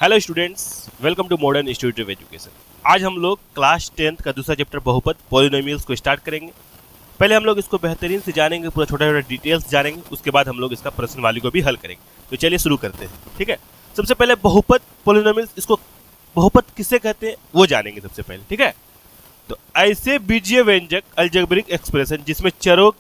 Hello students, welcome to Modern Institute of Education. आज हम लोग क्लास 10th का दूसरा चैप्टर बहुपद पॉलिनोमियल्स को स्टार्ट करेंगे। पहले हम लोग इसको बेहतरीन से जानेंगे, पूरा छोटा छोटा डिटेल्स जानेंगे, उसके बाद हम लोग इसका प्रश्नवाली को भी हल करेंगे। तो चलिए शुरू करते हैं। ठीक है, सबसे पहले बहुपद पॉलिनोमियल्स, इसको बहुपद किसे कहते हैं वो जानेंगे सबसे पहले। ठीक है, तो ऐसे बीजीय व्यंजक अलजेब्रिक एक्सप्रेशन जिसमें चरों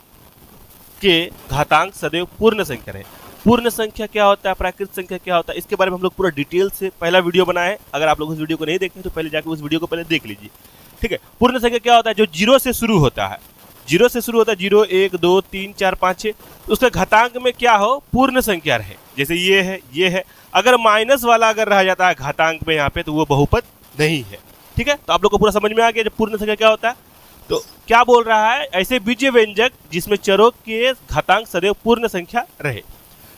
के घातांक सदैव पूर्ण संख्या रहे। पूर्ण संख्या क्या होता है, प्राकृत संख्या क्या होता है, इसके बारे में हम लोग पूरा डिटेल से पहला वीडियो बनाए हैं। अगर आप लोग उस वीडियो को नहीं देखे तो पहले जाकर उस वीडियो को पहले देख लीजिए। ठीक है, पूर्ण संख्या क्या होता है, जो जीरो से शुरू होता है, जीरो से शुरू होता है, 0 1 2 3 4 5 6, उसका घातांक में क्या हो, पूर्ण संख्या रहे। जैसे ये है, अगर माइनस वाला अगर रह जाता है घातांक में यहाँ पे, तो वो बहुपद नहीं है। ठीक है, तो आप लोग को पूरा समझ में आ गया जब पूर्ण संख्या क्या होता है। तो क्या बोल रहा है, ऐसे बीजीय व्यंजक जिसमें चरों के घातांक सदैव पूर्ण संख्या रहे।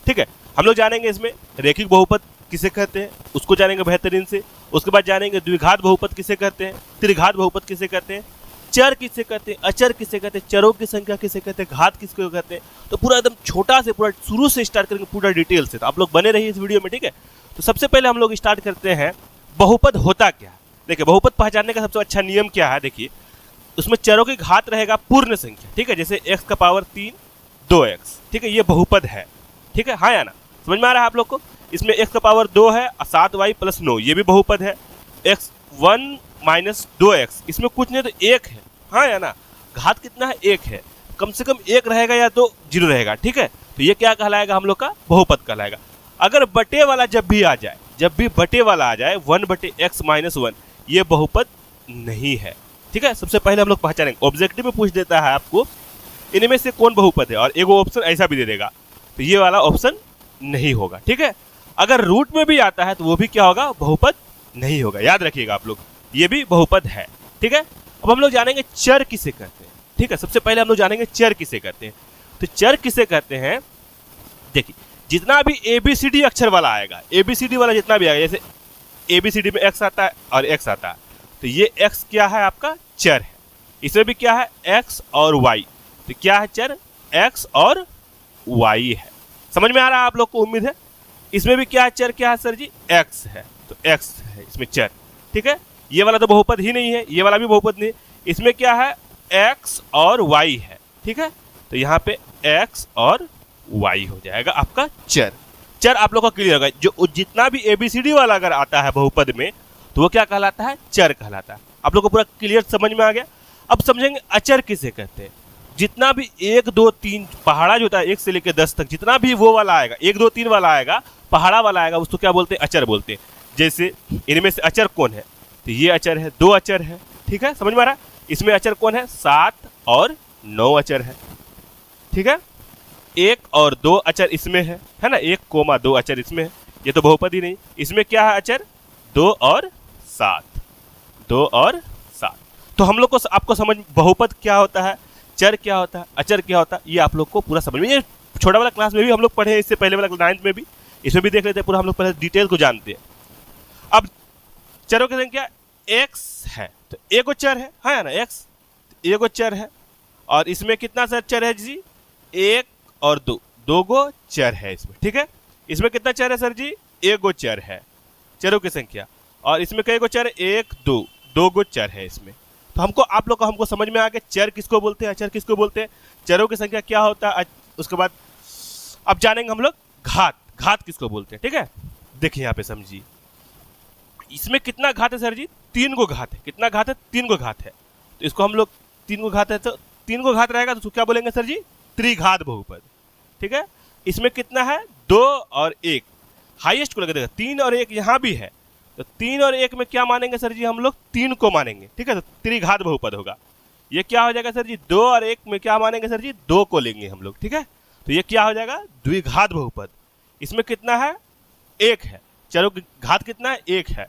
ठीक है, हम लोग जानेंगे इसमें रेखिक बहुपद किसे कहते हैं, उसको जानेंगे बेहतरीन से। उसके बाद जानेंगे द्विघात बहुपद किसे कहते हैं, त्रिघात बहुपद किसे कहते हैं, चर किसे कहते हैं, अचर किसे कहते हैं, चरों की संख्या किसे कहते हैं, घात किसको कहते हैं। तो पूरा एकदम छोटा से पूरा शुरू से स्टार्ट करेंगे, पूरा डिटेल से। तो आप लोग बने रहिए इस वीडियो में। ठीक है, तो सबसे पहले हम लोग स्टार्ट करते हैं बहुपद होता क्या है। देखिए, बहुपद पहचानने का सबसे अच्छा नियम क्या है, देखिए उसमें चरों की घात रहेगा पूर्ण संख्या। ठीक है, जैसे x का पावर 3 2x। ठीक है, ये बहुपद है। ठीक है, हाँ या ना, समझ में आ रहा है आप लोग को। इसमें x का पावर 2 है, 7y + 9, ये भी बहुपद है। x 1 - 2x, इसमें कुछ नहीं तो 1 है, हाँ या ना। घात कितना है, 1 है, कम से कम 1 रहेगा या तो 0 रहेगा। ठीक है, तो ये क्या कहलाएगा, हम लोग का बहुपद कहलाएगा। अगर बटे वाला जब भी आ जाए, जब भी बटे वाला आ जाए 1/x - 1, ये बहुपद नहीं है। ठीक है, सबसे पहले हम लोग पहचानेंगे। ऑब्जेक्टिव में पूछ देता है आपको इनमें से कौन बहुपद है, और एक ऑप्शन ऐसा भी दे देगा, तो ये वाला ऑप्शन नहीं होगा। ठीक है, अगर रूट में भी आता है तो वो भी क्या होगा, बहुपद नहीं होगा। याद रखिएगा आप लोग, ये भी बहुपद है। ठीक है, अब हम लोग जानेंगे चर किसे कहते हैं। ठीक है, सबसे पहले हम लोग जानेंगे चर किसे कहते हैं। तो चर किसे कहते हैं, देखिए जितना भी ABCD अक्षर वाला आएगा, ABCD वाला जितना भी आएगा, जैसे ABCD में x आता है और x आता है, तो ये x क्या है, आपका चर है। इसमें भी क्या है, x और y, तो क्या है चर, x और y है। समझ में आ रहा है आप लोग को, उम्मीद है। इसमें भी क्या है चर, क्या है सर जी, x है, तो x है इसमें चर। ठीक है, ये वाला तो बहुपद ही नहीं है, ये वाला भी बहुपद नहीं। इसमें क्या है, x और y है। ठीक है, तो यहाँ पे x और y हो जाएगा आपका चर। चर आप लोग का क्लियर होगा। जो जितना भी ABCD वाला अगर आता है बहुपद में, तो वो क्या कहलाता है, चर कहलाता है। आप लोग को पूरा क्लियर समझ में आ गया। अब समझेंगे अचर किसे कहते हैं। जितना भी 1 2 3 पहाड़ा जो होता है 1 से लेकर 10 तक, जितना भी वो वाला आएगा, 1 2 3 वाला आएगा, पहाड़ा वाला आएगा, उसको क्या बोलते हैं, अचर बोलते हैं। जैसे इनमें से अचर कौन है, तो ये अचर है, 2 अचर है। ठीक है, समझ में आ रहा है। इसमें अचर कौन है, 7 और 9 अचर है। ठीक है, 1 और 2 अचर इसमें है ना, 1, 2 अचर इसमें है। ये तो बहुपद ही नहीं। इसमें क्या है अचर, 2 और 7, 2 और 7। तो हम लोग को आपको समझ, बहुपद क्या होता है, चर क्या होता है, अचर क्या होता है, ये आप लोग को पूरा समझ में। ये छोटा वाला क्लास में भी हम लोग पढ़े हैं, इससे पहले वाला 9th में भी, इसमें भी देख लेते हैं पूरा। हम लोग पहले डिटेल को जानते हैं। अब चरों की संख्या x है, तो एक चर है, हाँ ना, x एक चर है। और इसमें कितना सर चर है जी, 1 और 2, 2 गो चर है इसमें। ठीक है, इसमें कितना चर है सर जी, 1 गो चर है, चरों की संख्या। और इसमें कई गो चर है, 1 2, 2 गो चर है इसमें। तो हमको आप लोग को हमको समझ में आ गया चर किसको बोलते हैं, अचर किसको बोलते हैं, चरों की संख्या क्या होता है। उसके बाद अब जानेंगे हम लोग घात, घात किसको बोलते हैं। ठीक है, देखिए यहाँ पे समझिए, इसमें कितना घात है सर जी, 3 गो घात है। कितना घात है, 3 गो घात है। तो इसको हम लोग 3 गो घात है, तो 3 गो घात रहेगा, तो क्या बोलेंगे सर जी, त्रिघात बहुपद। ठीक है, इसमें कितना है, 2 और 1, हाईएस्ट को लगा 3 और 1 यहाँ भी है, तो 3 और 1 में क्या मानेंगे सर जी, हम लोग 3 को मानेंगे। ठीक है, तो त्रिघात बहुपद होगा। ये क्या हो जाएगा सर जी, 2 और 1 में क्या मानेंगे सर जी, 2 को लेंगे हम लोग। ठीक है, तो ये क्या हो जाएगा, द्विघात बहुपद। इसमें कितना है, 1 है, चलो घात कितना है, 1 है।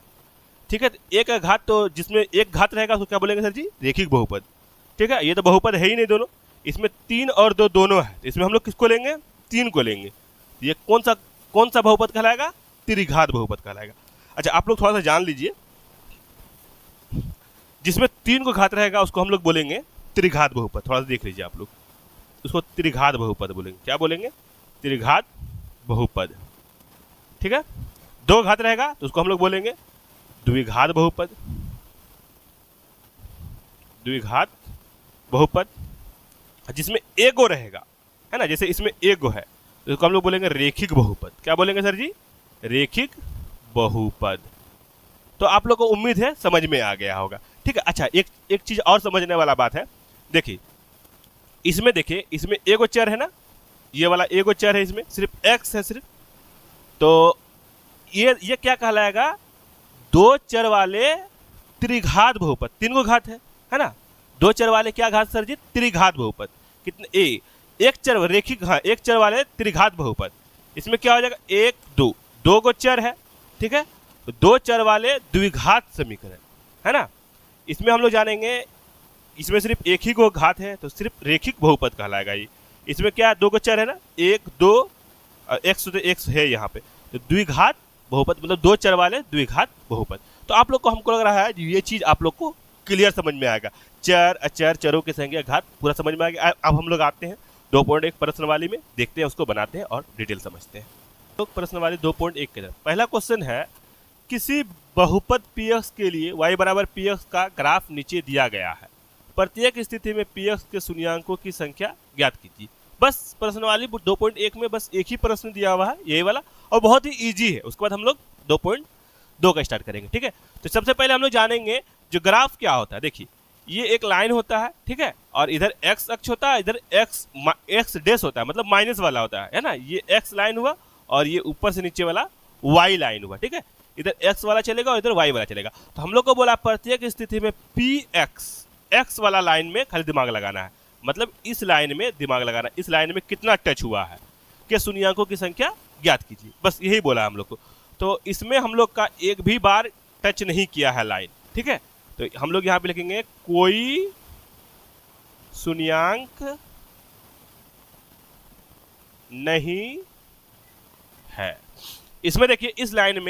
ठीक है, 1 का घात, तो जिसमें 1 घात रहेगा उसको क्या बोलेंगे सर जी, रेखिक बहुपद। ठीक है, ये तो बहुपद है ही नहीं दोनों। इसमें 3 और 2 दोनों है, इसमें हम लोग किसको लेंगे, 3 को लेंगे। ये कौन सा बहुपद कहलाएगा, त्रिघात बहुपद कहलाएगा। अच्छा, आप लोग थोड़ा सा जान लीजिए, जिसमें 3 को घात रहेगा उसको हम लोग बोलेंगे त्रिघात बहुपद। थोड़ा सा देख लीजिए आप लोग, उसको त्रिघात बहुपद बोलेंगे। क्या बोलेंगे, त्रिघात बहुपद। ठीक है, दो घात रहेगा तो उसको हम लोग बोलेंगे द्विघात बहुपद, द्विघात बहुपद। जिसमें एक गो रहेगा, है ना, जैसे इसमें एक गो है तो इसको हम लोग बोलेंगे रेखिक बहुपद। क्या बोलेंगे सर जी? रेखिक बहुपद। तो आप लोग को उम्मीद है समझ में आ गया होगा, ठीक है। अच्छा, एक चीज और समझने वाला बात है, देखिए इसमें, देखिए इसमें एगो चर है ना, ये वाला एगो चर है, इसमें सिर्फ x है सिर्फ, तो ये क्या कहलाएगा? दो चर वाले त्रिघात बहुपद। तीन गो घात है ना, दो चर वाले क्या घात सर जी? त्रिघात बहुपद। कितने? एक चर रेखिक, हाँ, एक चर वाले त्रिघात बहुपद। इसमें क्या हो जाएगा? एक दो, दो गो चर है, ठीक है, तो दो चर वाले द्विघात समीकरण, है ना। इसमें हम लोग जानेंगे, इसमें सिर्फ एक ही गो घात है तो सिर्फ रेखिक बहुपद कहलाएगा ये। इसमें क्या दो गो चर है ना, एक दो, एक्स तो एक्स है यहाँ पे, तो द्विघात बहुपद मतलब दो चर वाले द्विघात बहुपद। तो आप लोग को, हमको लग रहा है ये चीज आप लोग को क्लियर समझ में आएगा। चर अचर, चरों की संख्या, घात, पूरा समझ में आ गया। अब हम लोग आते हैं 2.1 प्रश्नवाली में, देखते हैं उसको, बनाते हैं और डिटेल समझते हैं। तो प्रश्नवाली 2.1 के अंदर पहला क्वेश्चन है, किसी बहुपद px के लिए y बराबर px का ग्राफ नीचे दिया गया है, प्रत्येक स्थिति में px के शून्यांकों की संख्या ज्ञात कीजिए। बस प्रश्नवाली 2.1 में बस एक ही प्रश्न दिया हुआ है, यही वाला, और बहुत ही इजी है। उसके बाद हम लोग 2.2 का स्टार्ट करेंगे, ठीक है। तो सबसे पहले हम लोग जानेंगे जो ग्राफ क्या होता है। देखिए ये एक लाइन होता है, ठीक है, और इधर x अक्ष होता है, इधर x डैश होता है, मतलब माइनस वाला होता है ना। ये x लाइन हुआ और ये ऊपर से नीचे वाला y लाइन हुआ, ठीक है। इधर x वाला चलेगा और इधर y वाला चलेगा। तो हम लोग को बोला प्रत्येक स्थिति में px, x वाला लाइन में खाली दिमाग लगाना है, मतलब इस लाइन में दिमाग लगाना, इस लाइन में कितना टच हुआ है के शून्यांकों की संख्या ज्ञात कीजिए, बस यही बोला हम लोग को। तो इसमें हम लोग का एक भी बार टच नहीं किया है लाइन, ठीक है। तो हम लोग यहाँ पे लिखेंगे कोई शून्यांक नहीं है। इसमें देखिए इस लाइन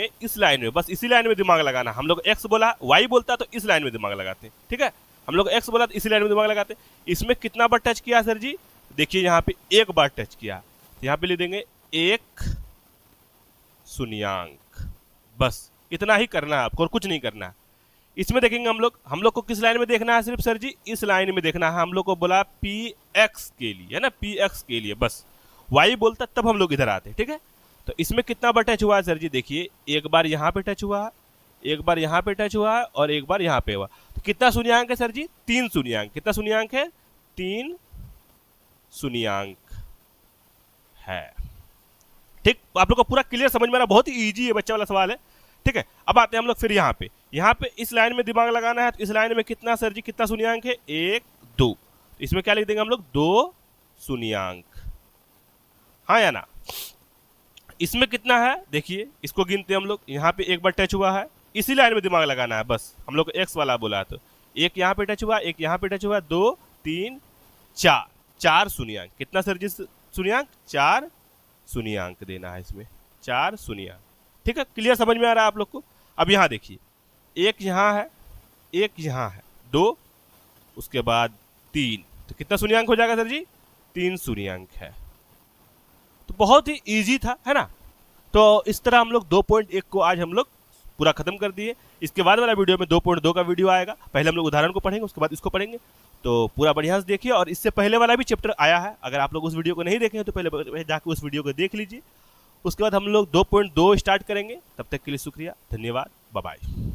में बस इसी लाइन में दिमाग लगाना। हम लोग x बोला, y बोलता तो इस लाइन में दिमाग लगाते हैं, ठीक है। हम लोग x बोला तो इसी लाइन में दिमाग लगाते हैं। इसमें कितना बार टच किया सर जी? देखिए यहाँ पे एक बार टच किया, तो यहाँ पे लिख देंगे एक शून्यांक, बस इतना ही करना है आपको और कुछ नहीं करना है। इसमें देखेंगे हम लोग को किस लाइन में देखना है? सिर्फ सर जी इस लाइन में देखना है। हम लोग को बोला px के लिए, है ना, px के लिए, बस y बोलता तब हम लोग इधर आते, ठीक है। तो इसमें कितना बार टच हुआ है सर जी? देखिए एक बार यहाँ पे टच हुआ है, एक बार यहाँ पे टच हुआ है और एक बार यहाँ पे हुआ। तो कितना शून्यांक है सर जी? 3 शून्यांक। कितना शून्यांक है? 3 शून्यांक है, ठीक। आप लोग को पूरा क्लियर समझ में आ रहा? बहुत ही इजी है, बच्चा वाला सवाल है, ठीक है। अब आते हैं हम लोग फिर यहाँ पे इस लाइन में दिमाग लगाना है। तो इस लाइन में कितना सर जी, कितना शून्यांक है? 1 2। इसमें क्या लिख देंगे हम लोग? 2 शून्यांक, हाँ या ना। इसमें कितना है? देखिए इसको गिनते हम लोग। यहाँ पे एक बार टच हुआ है, इसी लाइन में दिमाग लगाना है, बस हम लोग को x वाला बोला, तो एक यहाँ पे टच हुआ, एक यहाँ पे टच हुआ, 2 3 4, 4 शून्यांक। कितना सर जी शून्यांक? 4 शून्यांक देना है इसमें, 4 शून्यांक, ठीक है। क्लियर समझ में आ रहा है आप लोग को? अब यहाँ देखिए एक यहाँ है, एक यहाँ है, 2, उसके बाद 3, तो कितना शून्यांक हो जाएगा सर जी? 3 शून्यांक है। तो बहुत ही इजी था, है ना। तो इस तरह हम लोग 2.1 को आज हम लोग पूरा खत्म कर दिए। इसके बाद वाला वीडियो में 2.2 का वीडियो आएगा। पहले हम लोग उदाहरण को पढ़ेंगे, उसके बाद इसको पढ़ेंगे। तो पूरा बढ़िया से देखिए। और इससे पहले वाला भी चैप्टर आया है, अगर आप लोग उस वीडियो को नहीं देखे हैं तो पहले जाकर उस वीडियो को देख लीजिए। उसके बाद हम लोग 2.2 स्टार्ट करेंगे। तब तक के लिए शुक्रिया, धन्यवाद, बाय बाय।